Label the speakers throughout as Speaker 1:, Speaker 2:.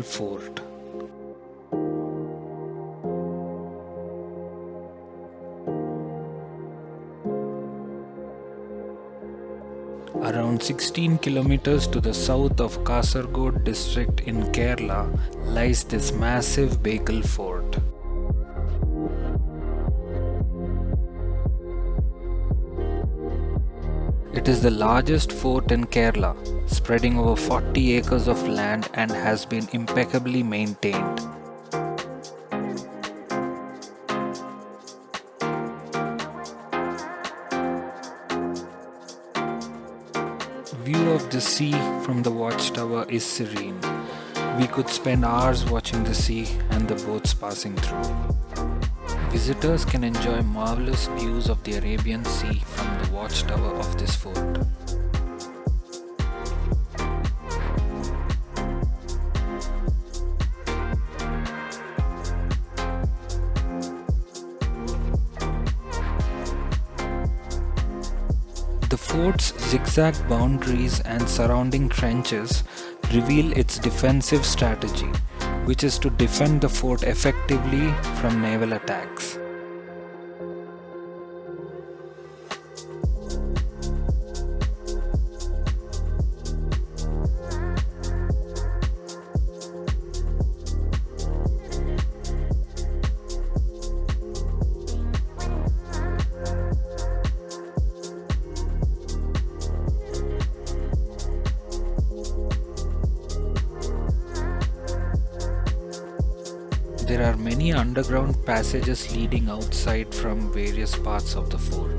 Speaker 1: fort. Around 16 kilometers to the south of Kasaragod district in Kerala lies this massive Bekal fort. It is the largest fort in Kerala, spreading over 40 acres of land and has been impeccably maintained. View of the sea from the watchtower is serene. We could spend hours watching the sea and the boats passing through. Visitors can enjoy marvelous views of the Arabian Sea from the watchtower of this fort. The fort's zigzag boundaries and surrounding trenches reveal its defensive strategy, which is to defend the fort effectively from naval attacks. There are many underground passages leading outside from various parts of the fort.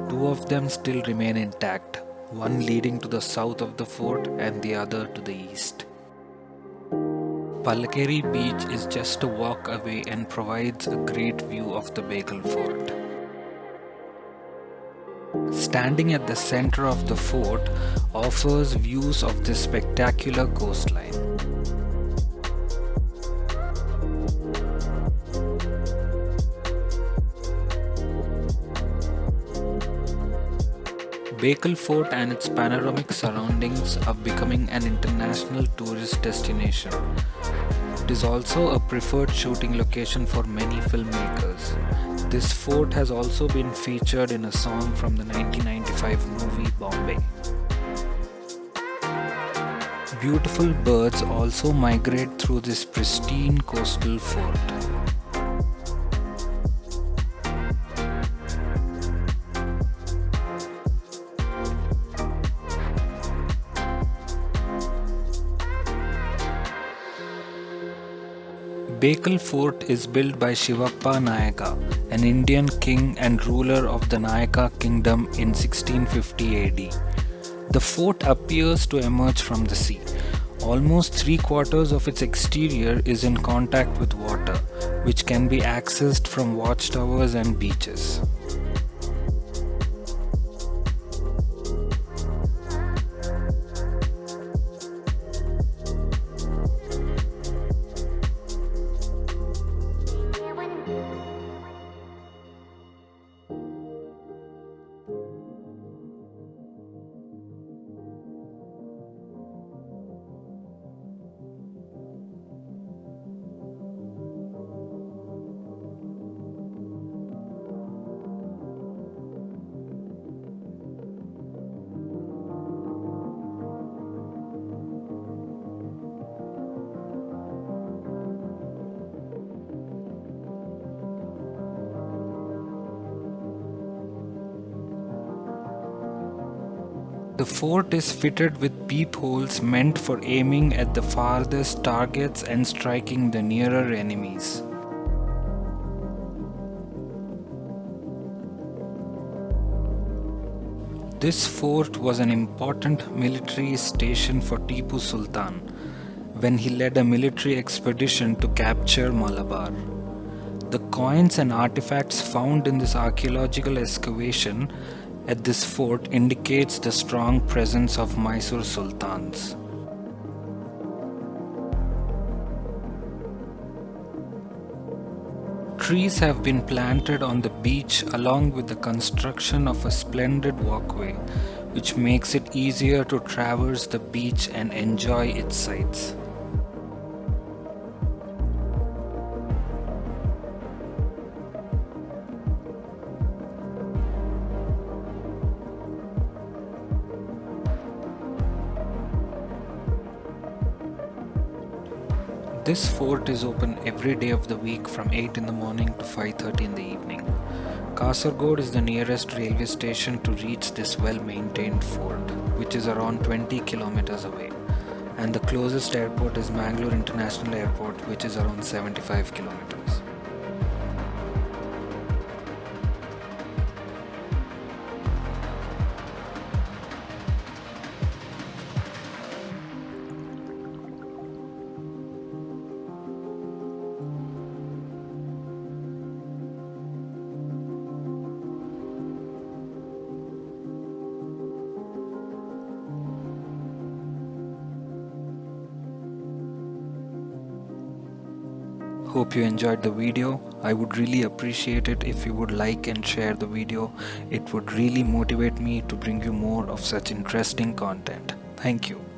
Speaker 1: Two of them still remain intact, one leading to the south of the fort and the other to the east. Palakeri beach is just a walk away and provides a great view of the Bekal fort. Standing at the center of the fort offers views of this spectacular coastline. Bekal Fort and its panoramic surroundings are becoming an international tourist destination. It is also a preferred shooting location for many filmmakers. This fort has also been featured in a song from the 1995 movie Bombay. Beautiful birds also migrate through this pristine coastal fort. Bekal Fort is built by Shivappa Nayaka, an Indian king and ruler of the Nayaka kingdom in 1650 AD. The fort appears to emerge from the sea. Almost 3/4 of its exterior is in contact with water, which can be accessed from watchtowers and beaches. The fort is fitted with peepholes meant for aiming at the farthest targets and striking the nearer enemies. This fort was an important military station for Tipu Sultan when he led a military expedition to capture Malabar. The coins and artifacts found in this archaeological excavation at this fort indicates the strong presence of Mysore Sultans. Trees have been planted on the beach along with the construction of a splendid walkway, which makes it easier to traverse the beach and enjoy its sights. This fort is open every day of the week from 8 in the morning to 5:30 in the evening. Kasaragod is the nearest railway station to reach this well-maintained fort, which is around 20 kilometers away. And the closest airport is Mangalore International Airport, which is around 75 kilometers. Hope you enjoyed the video. I would really appreciate it if you would like and share the video. It would really motivate me to bring you more of such interesting content. Thank you.